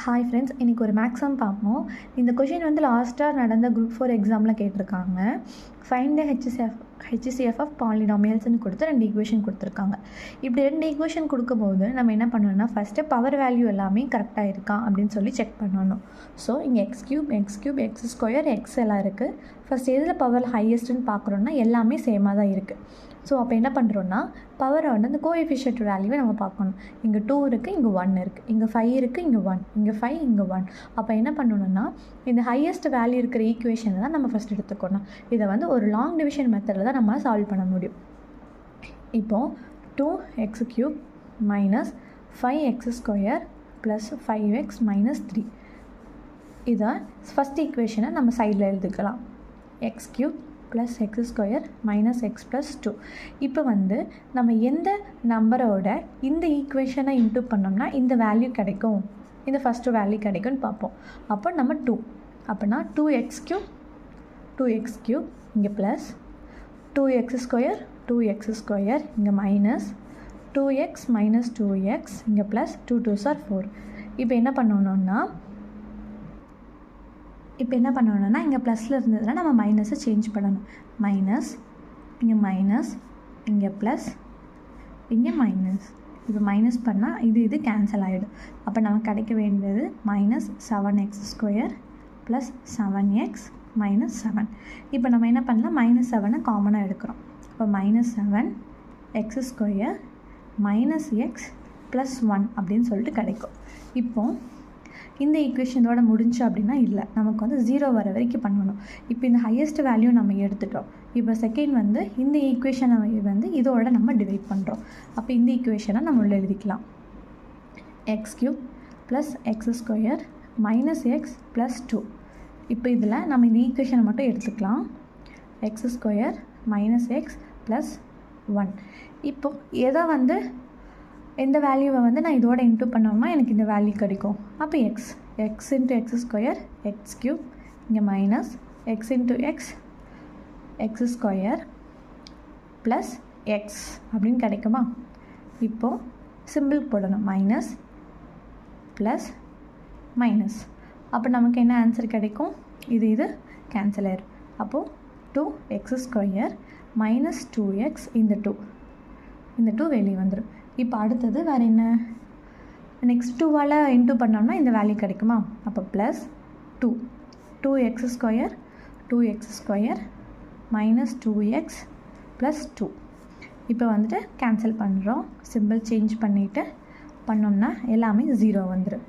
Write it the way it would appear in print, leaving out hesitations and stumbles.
Hi friends, இன்றைக்கி ஒரு மேக்ஸம் பார்ப்போம். இந்த கொஷின் வந்து லாஸ்ட்டாக நடந்த குரூப் 4 எக்ஸாமில் கேட்டிருக்காங்க. ஃபைண்ட் த ஹெச்சிசிஎஃப் ஆஃப் பாலினாமியல்ஸ்னு கொடுத்து 2 ஈக்குவேஷன் கொடுத்துருக்காங்க. இப்படி 2 ஈக்குவேஷன் கொடுக்கும்போது நம்ம என்ன பண்ணணும்னா, ஃபஸ்ட்டு பவர் வேல்யூ எல்லாமே கரெக்டாக இருக்கா அப்படின்னு சொல்லி செக் பண்ணணும். ஸோ இங்கே X cube X square X எல்லாம் இருக்குது. ஃபஸ்ட் எதில் பவர் ஹையஸ்ட்டுன்னு பார்க்குறோன்னா எல்லாமே சேமாக தான் இருக்குது. ஸோ அப்போ என்ன பண்ணுறோன்னா, பவரை வந்து அந்த கோஎஃபிஷியன்ட் வேல்யூவை நம்ம பார்க்கணும். இங்கே 2 இருக்குது, இங்கே 1 இருக்குது, இங்கே 5 இருக்குது, இங்கே 1, இங்கே 5, இங்கே 1. அப்போ என்ன பண்ணணும்னா, இந்த ஹையஸ்ட் வேல்யூ இருக்கிற ஈக்குவேஷனை தான் நம்ம ஃபஸ்ட் எடுத்துக்கணும். இதை வந்து ஒரு லாங் டிவிஷன் மெத்தடில் தான் நம்ம சால்வ் பண்ண முடியும். இப்போது 2x³ minus 5x² plus 5x minus 3 இதை ஃபஸ்ட் ஈக்குவேஷனை நம்ம சைடில் எழுதிக்கலாம். x³ plus x² minus x plus 2. இப்போ வந்து நம்ம எந்த நம்பரோட இந்த ஈக்குவேஷனை இன்டூ பண்ணோம்னா இந்த வேல்யூ கிடைக்கும், இந்த ஃபஸ்ட்டு வேல்யூ கிடைக்கும்னு பார்ப்போம். அப்போ நம்ம 2 அப்படின்னா 2x³ இங்கே ப்ளஸ் 2x² இங்கே மைனஸ் 2x மைனஸ் 2x இங்கே ப்ளஸ் 2 2s are 4. இப்போ என்ன பண்ணணும்னா இங்கே ப்ளஸில் இருந்ததுன்னா நம்ம மைனஸை சேஞ்ச் பண்ணணும். மைனஸ் இங்கே ப்ளஸ் இங்கே மைனஸ். இப்போ மைனஸ் பண்ணால் இது கேன்சல் ஆகிடும். அப்போ நமக்கு கிடைக்க வேண்டியது minus 7x² plus 7x minus 7. இப்போ நம்ம என்ன பண்ணலாம், மைனஸ் 7 காமனாக எடுக்கிறோம். அப்போ minus 7x² minus X plus 1 அப்படின்னு சொல்லிட்டு கிடைக்கும். இப்போது இந்த ஈக்குவேஷனோட முடிஞ்சு அப்படின்னா இல்லை, நமக்கு வந்து 0 வர வரைக்கும் பண்ணணும். இப்போ இந்த ஹையஸ்ட் வேல்யூ நம்ம எடுத்துட்டோம். இப்போ செகண்ட் வந்து இந்த ஈக்குவேஷனை வந்து இதோட நம்ம டிவைட் பண்ணுறோம். அப்போ இந்த ஈக்குவேஷனை நம்ம உள்ள எழுதிக்கலாம். x³ plus x² minus X plus 2. இப்போ இதில் நம்ம இந்த ஈக்குவேஷனை மட்டும் எடுத்துக்கலாம். x² minus X plus 1. இப்போது எதை வந்து இந்த வேல்யூவை வந்து நான் இதோட இன்டூ பண்ணோம்னா எனக்கு இந்த வேல்யூ கிடைக்கும். அப்போ x இன்ட்டு x² x³ இங்கே minus x into x² plus X அப்படின்னு கிடைக்குமா? இப்போது சிம்பிள் போடணும், மைனஸ் ப்ளஸ் மைனஸ். அப்போ நமக்கு என்ன ஆன்சர் கிடைக்கும், இது கேன்சல் ஆயிடும். அப்போது 2x² மைனஸ் 2x இந்த 2 வெளியே வந்துடும். இப்போ அடுத்தது வேறு என்ன, நெக்ஸ்ட் 2வால் இன்டூ பண்ணோம்னா இந்த வேல்யூ கிடைக்குமா? அப்போ plus 2x² minus 2x plus 2. இப்போ வந்துட்டு கேன்சல் பண்ணுறோம். சிம்பிள் சேஞ்ச் பண்ணிவிட்டு பண்ணோம்னா எல்லாமே 0 வந்துடும்.